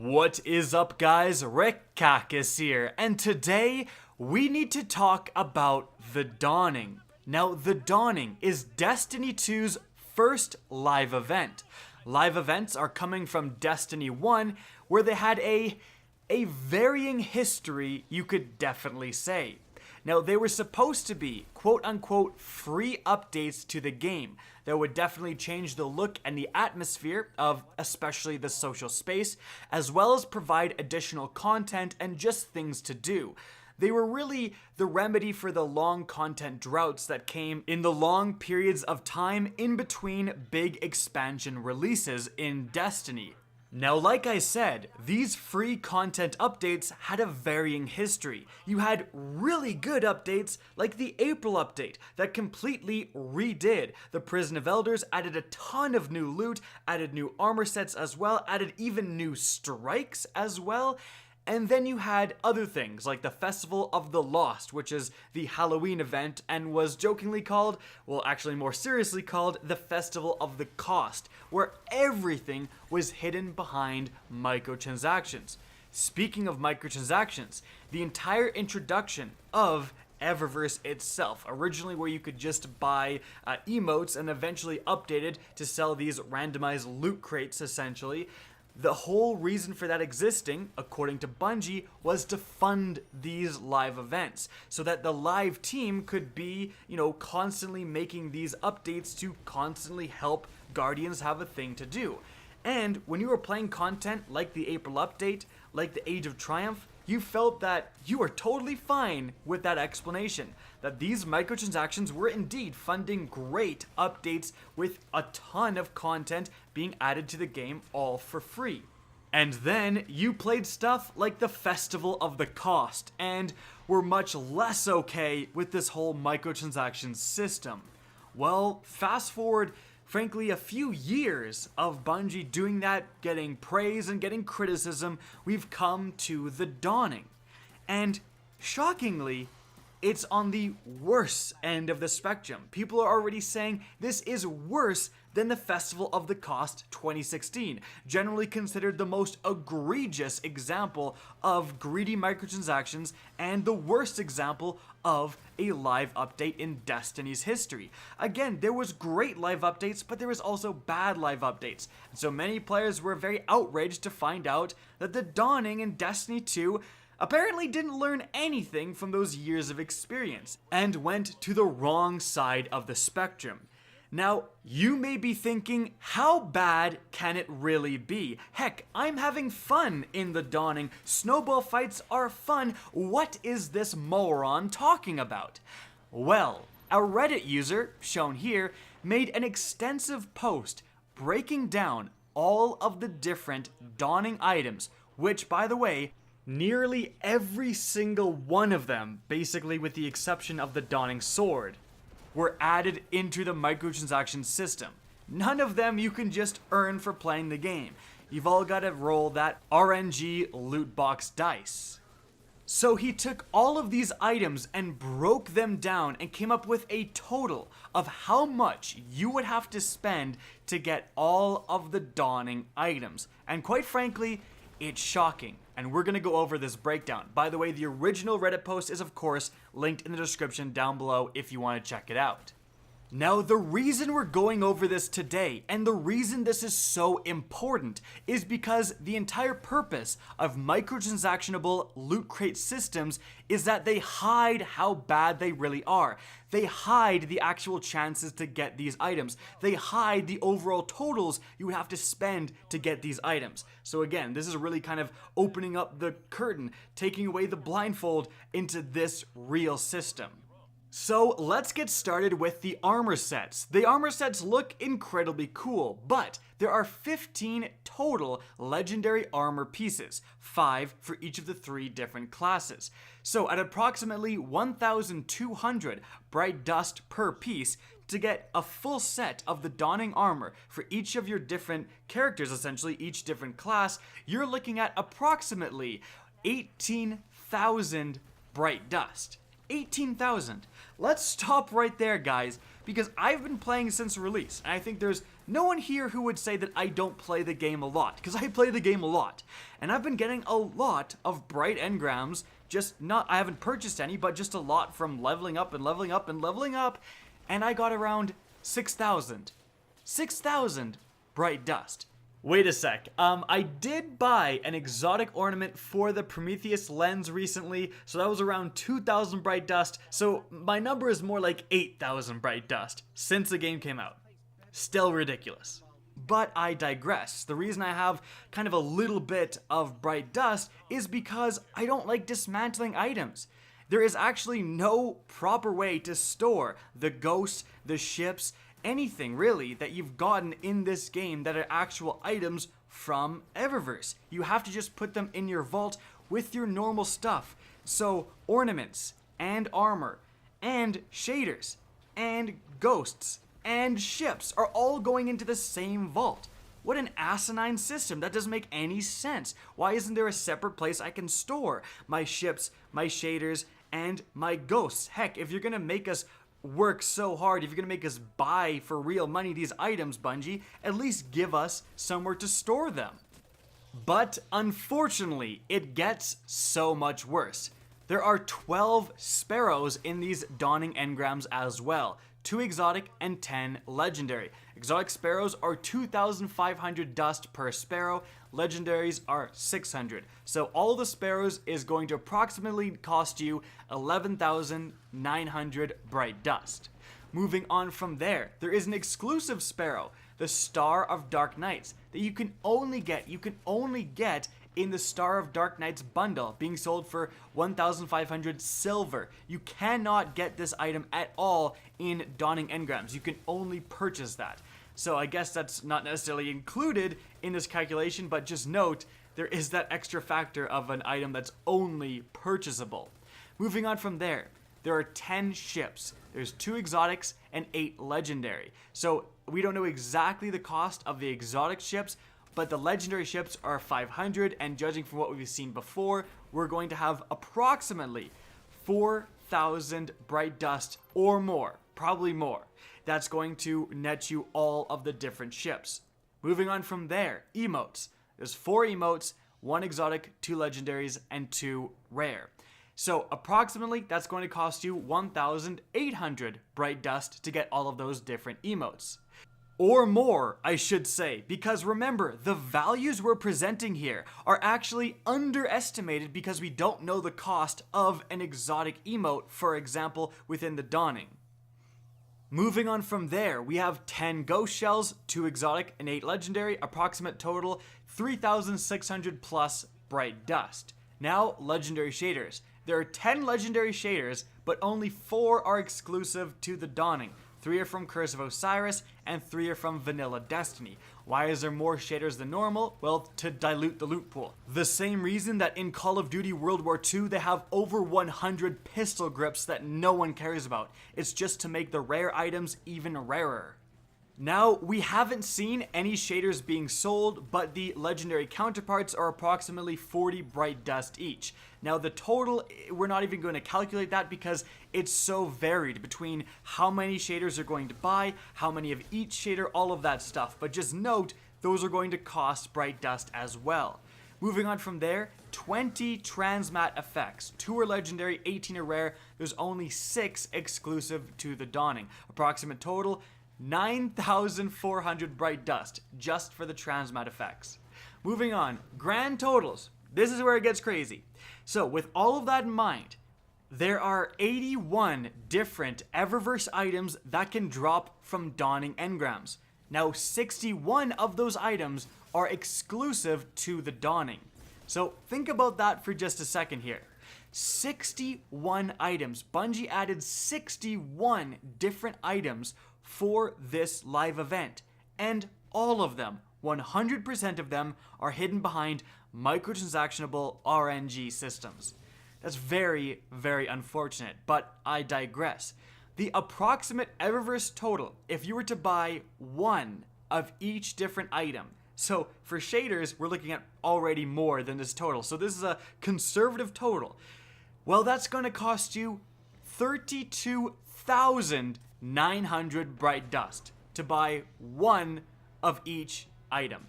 What is up, guys? Rick Kakis here, and today we need to talk about The Dawning. Now, The Dawning is Destiny 2's first live event. Live events are coming from Destiny 1, where they had a varying history, you could definitely say. Now, they were supposed to be quote-unquote free updates to the game that would definitely change the look and the atmosphere of especially the social space, as well as provide additional content and just things to do. They were really the remedy for the long content droughts that came in the long periods of time in between big expansion releases in Destiny. Now, like I said, these free content updates had a varying history. You had really good updates like the April update that completely redid the Prison of Elders, added a ton of new loot, added new armor sets as well, added even new strikes as well. And then you had other things like the Festival of the Lost, which is the Halloween event and was jokingly called, well actually more seriously called, the Festival of the Cost, where everything was hidden behind microtransactions. Speaking of microtransactions, the entire introduction of Eververse itself, originally where you could just buy emotes and eventually updated to sell these randomized loot crates essentially. The whole reason for that existing, according to Bungie, was to fund these live events so that the live team could be, constantly making these updates to constantly help Guardians have a thing to do. And when you were playing content like the April update, like the Age of Triumph, you felt that you were totally fine with that explanation, that these microtransactions were indeed funding great updates with a ton of content being added to the game all for free. And then you played stuff like the Festival of the Cost and were much less okay with this whole microtransactions system. Well, fast forward frankly, a few years of Bungie doing that, getting praise and getting criticism, we've come to The Dawning. And shockingly, it's on the worse end of the spectrum. People are already saying this is worse than the Festival of the Cost 2016, generally considered the most egregious example of greedy microtransactions and the worst example of a live update in Destiny's history. Again, there was great live updates, but there was also bad live updates. And so many players were very outraged to find out that The Dawning in Destiny 2 apparently didn't learn anything from those years of experience and went to the wrong side of the spectrum. Now, you may be thinking, how bad can it really be? Heck, I'm having fun in The Dawning. Snowball fights are fun. What is this moron talking about? Well, a Reddit user, shown here, made an extensive post breaking down all of the different Dawning items, which, by the way, nearly every single one of them, basically with the exception of the Dawning Sword, were added into the microtransaction system. None of them you can just earn for playing the game. You've all got to roll that RNG loot box dice. So he took all of these items and broke them down and came up with a total of how much you would have to spend to get all of the Dawning items. And quite frankly, it's shocking, and we're going to go over this breakdown. By the way, the original Reddit post is, of course, linked in the description down below if you want to check it out. Now, the reason we're going over this today, and the reason this is so important, is because the entire purpose of microtransactionable loot crate systems is that they hide how bad they really are. They hide the actual chances to get these items. They hide the overall totals you would have to spend to get these items. So again, this is really kind of opening up the curtain, taking away the blindfold into this real system. So let's get started with the armor sets. The armor sets look incredibly cool, but there are 15 total legendary armor pieces, 5 for each of the 3 different classes. So at approximately 1,200 bright dust per piece, to get a full set of the Dawning armor for each of your different characters, essentially each different class, you're looking at approximately 18,000 bright dust. 18,000. Let's stop right there, guys, because I've been playing since release, and I think there's no one here who would say that I don't play the game a lot, because I play the game a lot. And I've been getting a lot of bright engrams, I haven't purchased any, but just a lot from leveling up and leveling up and leveling up, and I got around 6,000. 6,000 bright dust. Wait a sec, I did buy an exotic ornament for the Prometheus lens recently, so that was around 2,000 bright dust, so my number is more like 8,000 bright dust since the game came out. Still ridiculous. But I digress. The reason I have kind of a little bit of bright dust is because I don't like dismantling items. There is actually no proper way to store the ghosts, the ships, anything really that you've gotten in this game that are actual items from Eververse. You have to just put them in your vault with your normal stuff. So ornaments and armor and shaders and ghosts and ships are all going into the same vault. What an asinine system. That doesn't make any sense. Why isn't there a separate place I can store my ships, my shaders, and my ghosts? Heck, if you're gonna make us work so hard, if you're gonna make us buy for real money these items, Bungie, at least give us somewhere to store them. But unfortunately, it gets so much worse. There are 12 Sparrows in these Dawning Engrams as well. 2 exotic and 10 legendary. Exotic Sparrows are 2,500 dust per Sparrow. Legendaries are 600. So all the Sparrows is going to approximately cost you 11,900 bright dust. Moving on from there, there is an exclusive Sparrow, the Star of Dark Nights, that you can only get in the Star of Dark Nights bundle, being sold for 1,500 silver. You cannot get this item at all in Dawning Engrams. You can only purchase that. So I guess that's not necessarily included in this calculation, but just note, there is that extra factor of an item that's only purchasable. Moving on from there, there are 10 ships. There's 2 exotics and 8 legendary. So we don't know exactly the cost of the exotic ships, but the legendary ships are 500, and judging from what we've seen before, we're going to have approximately 4,000 bright dust or more, probably more. That's going to net you all of the different ships. Moving on from there, emotes. There's 4 emotes, 1 exotic, 2 legendaries, and 2 rare. So approximately, that's going to cost you 1,800 bright dust to get all of those different emotes. Or more, I should say, because remember, the values we're presenting here are actually underestimated because we don't know the cost of an exotic emote, for example, within the Dawning. Moving on from there, we have 10 ghost shells, 2 exotic and 8 legendary, approximate total 3,600 plus bright dust. Now, legendary shaders. There are 10 legendary shaders, but only 4 are exclusive to the Dawning. 3 are from Curse of Osiris, and 3 are from Vanilla Destiny. Why is there more shaders than normal? Well, to dilute the loot pool. The same reason that in Call of Duty World War II, they have over 100 pistol grips that no one cares about. It's just to make the rare items even rarer. Now, we haven't seen any shaders being sold, but the legendary counterparts are approximately 40 bright dust each. Now, the total, we're not even going to calculate that because it's so varied between how many shaders you're going to buy, how many of each shader, all of that stuff. But just note, those are going to cost bright dust as well. Moving on from there, 20 Transmat effects. 2 are legendary, 18 are rare. There's only 6 exclusive to the Dawning. Approximate total, 9,400 bright dust just for the Transmat effects. Moving on, grand totals. This is where it gets crazy. So with all of that in mind, there are 81 different Eververse items that can drop from Dawning Engrams. Now 61 of those items are exclusive to the Dawning. So think about that for just a second here. 61 items. Bungie added 61 different items for this live event, and all of them, 100% of them, are hidden behind microtransactionable RNG systems. That's very, very unfortunate, but I digress. The approximate Eververse total, if you were to buy 1 of each different item, so for shaders, we're looking at already more than this total, so this is a conservative total. Well, that's going to cost you 32,900 bright dust to buy 1 of each item.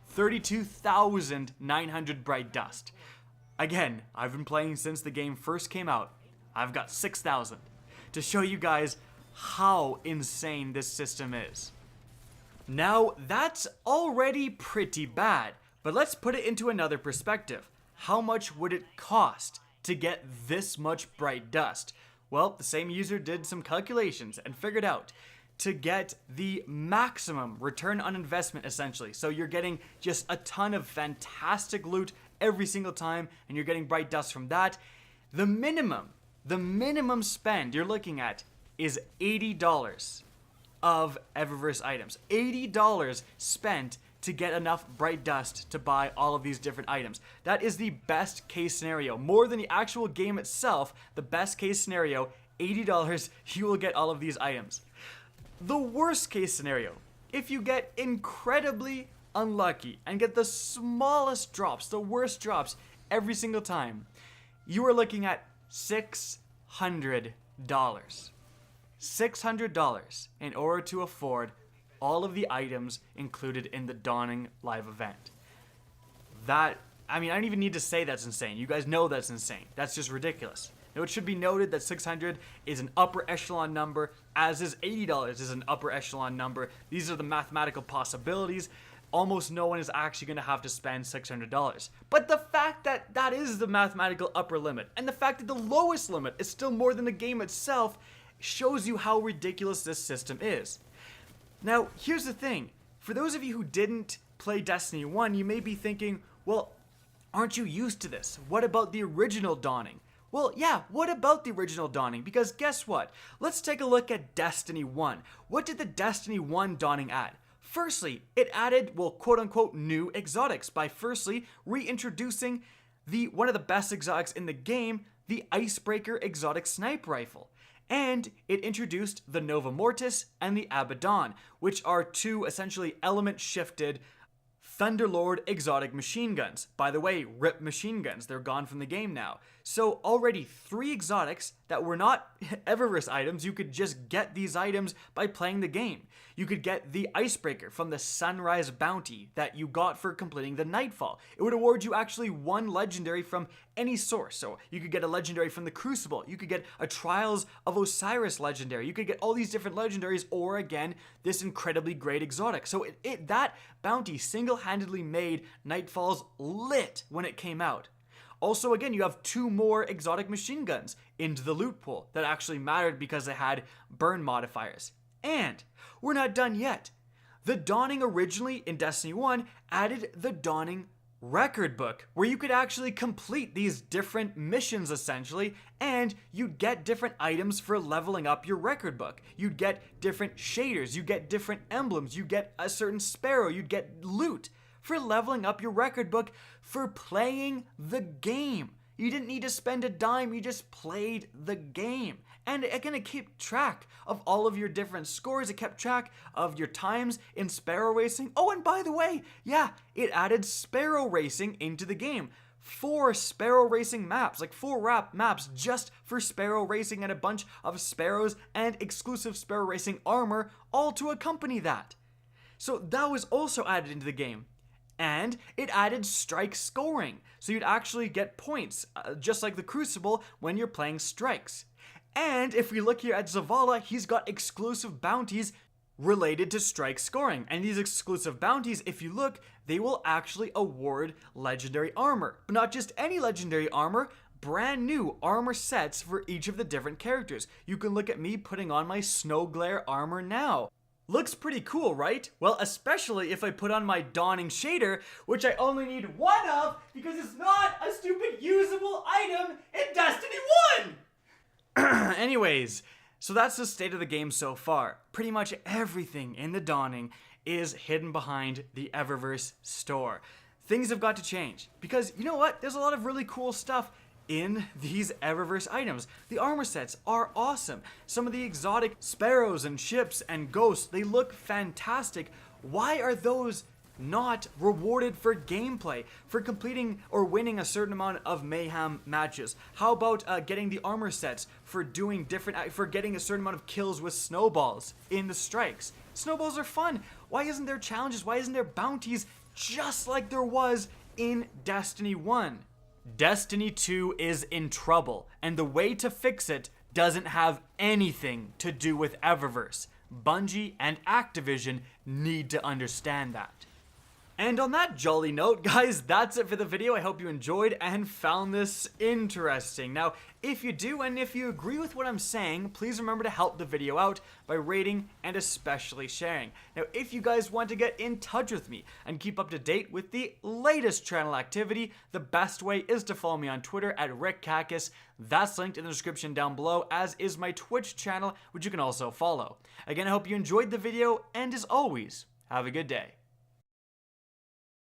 32,900 bright dust. Again, I've been playing since the game first came out. I've got 6,000 to show you guys how insane this system is. Now, that's already pretty bad, but let's put it into another perspective. How much would it cost to get this much bright dust? Well, the same user did some calculations and figured out to get the maximum return on investment, essentially. So you're getting just a ton of fantastic loot every single time, and you're getting bright dust from that. The minimum spend you're looking at is $80 of Eververse items. $80 spent to get enough bright dust to buy all of these different items. That is the best case scenario. More than the actual game itself, the best case scenario, $80, you will get all of these items. The worst case scenario, if you get incredibly unlucky and get the smallest drops, the worst drops every single time, you are looking at $600. $600 in order to afford all of the items included in the Dawning live event. That, I mean, I don't even need to say that's insane. You guys know that's insane. That's just ridiculous. Now, it should be noted that 600 is an upper echelon number, as is $80 is an upper echelon number. These are the mathematical possibilities. Almost no one is actually going to have to spend $600. But the fact that that is the mathematical upper limit, and the fact that the lowest limit is still more than the game itself, shows you how ridiculous this system is. Now, here's the thing. For those of you who didn't play Destiny 1, you may be thinking, well, aren't you used to this? What about the original Dawning? Well, yeah, what about the original Dawning? Because guess what? Let's take a look at Destiny 1. What did the Destiny 1 Dawning add? Firstly, it added, well, quote-unquote, new exotics by firstly reintroducing one of the best exotics in the game, the Icebreaker exotic sniper rifle. And it introduced the Nova Mortis and the Abaddon, which are two essentially element-shifted Thunderlord exotic machine guns. By the way, RIP machine guns, they're gone from the game now. So already 3 exotics that were not Eververse items. You could just get these items by playing the game. You could get the Icebreaker from the Sunrise Bounty that you got for completing the Nightfall. It would award you actually 1 legendary from any source. So you could get a legendary from the Crucible. You could get a Trials of Osiris legendary. You could get all these different legendaries, or again, this incredibly great exotic. So that bounty single-handedly made Nightfalls lit when it came out. Also, again, you have 2 more exotic machine guns into the loot pool that actually mattered because they had burn modifiers. And we're not done yet. The Dawning originally in Destiny 1 added the Dawning record book, where you could actually complete these different missions essentially, and you'd get different items for leveling up your record book. You'd get different shaders, you get different emblems, you get a certain Sparrow, you'd get loot for leveling up your record book for playing the game. You didn't need to spend a dime, you just played the game. And again, it kept track of all of your different scores. It kept track of your times in Sparrow Racing. Oh, and by the way, yeah, it added Sparrow Racing into the game. 4 Sparrow Racing maps, like 4 maps just for Sparrow Racing, and a bunch of Sparrows and exclusive Sparrow Racing armor, all to accompany that. So that was also added into the game. And it added strike scoring, so you'd actually get points, just like the Crucible, when you're playing strikes. And if we look here at Zavala, he's got exclusive bounties related to strike scoring. And these exclusive bounties, if you look, they will actually award legendary armor. But not just any legendary armor, brand new armor sets for each of the different characters. You can look at me putting on my Snow Glare armor now. Looks pretty cool, right? Well, especially if I put on my Dawning shader, which I only need 1 of because it's not a stupid usable item in Destiny 1! Anyways, so that's the state of the game so far. Pretty much everything in the Dawning is hidden behind the Eververse store. Things have got to change because, you know what? There's a lot of really cool stuff in these Eververse items. The armor sets are awesome. Some of the exotic Sparrows and ships and ghosts, they look fantastic. Why are those not rewarded for gameplay, for completing or winning a certain amount of mayhem matches? How about getting the armor sets for doing different, for getting a certain amount of kills with snowballs in the strikes? Snowballs are fun. Why isn't there challenges? Why isn't there bounties just like there was in Destiny 1? Destiny 2 is in trouble, and the way to fix it doesn't have anything to do with Eververse. Bungie and Activision need to understand that. And on that jolly note, guys, that's it for the video. I hope you enjoyed and found this interesting. Now, if you do, and if you agree with what I'm saying, please remember to help the video out by rating and especially sharing. Now, if you guys want to get in touch with me and keep up to date with the latest channel activity, the best way is to follow me on Twitter at RickKakis. That's linked in the description down below, as is my Twitch channel, which you can also follow. Again, I hope you enjoyed the video, and as always, have a good day.